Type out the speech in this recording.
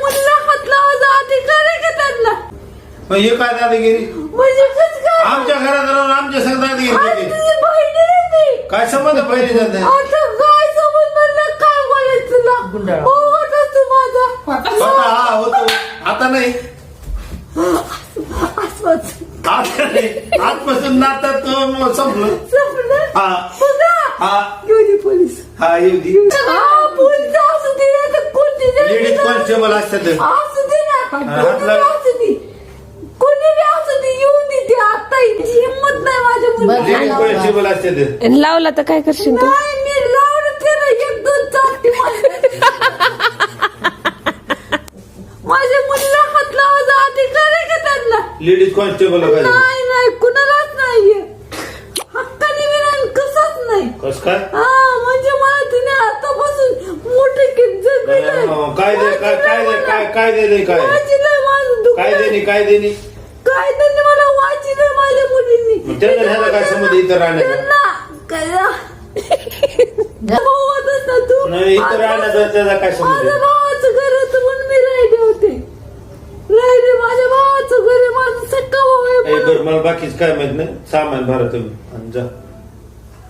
मुलीला हात लावायचा अधिकार आहे का त्यांना? मग हे काय दादागिरी? म्हणजे कसं काय? आमच्या घरात राहून आमच्या संग आज दादागिरी तुझी बहीण आहे ती. काय संबंध पहिले जाते? आता काय समज म्हणलं काय बोलायचं तुला? हो होतास तू माझा. स्वतः हा होतो आता नाही. असंच. आता नाही आजपासून नातं तो संपलं. संपलं? हा बघा. हा येऊ दे पोलीस. हा येऊ दे. हा, पोलीस असू दे नाहीतर कोणती जरी लेडीज कॉन्स्टेबल असतात. असू दे ना. कोणी हातला- बी असू दे. कोणी बी असू दे येऊ दे ते आता हिची हिंमत नाही माझ्या मुलीची. लेडीज कॉन्स्टेबल असतात. लावला तर काय करशील तू? नाही मी लावलं ते ना एक दोन चालते माझ्या मुलीला हात लावायचा अधिकार आहे का त्यांना? लेडीज कॉन्स्टेबल नाही नाही कुणालाच नाहीये. हक्काने मी नाही कसंच नाही. कस काय हा म्हणजे मला तिने आतापासून मोठे किंजत काय दे काय काय दे काय काय दे काय वाचिलंय माझं दुःख. काय देणी काय देणी काय त्यांनी मला वाचिलंय माझ्या मुलींनी. मग त्यांना ह्याला काय संबंध इथं राहण्याचा? त्यांना काय भाऊ होतास ना तू. नाही इथं राहण्याचा त्याचा काय संबंध माझ्या आहे? भावाचं घर होतं म्हणून मी राहिले होते. राहिले माझ्या भावाचं घर आहे. माझं सक्का भाऊ आहे ए, म्हणून. बरं मला बाकीच काय माहित नाही. सामान भरा तुम्ही आणि जा.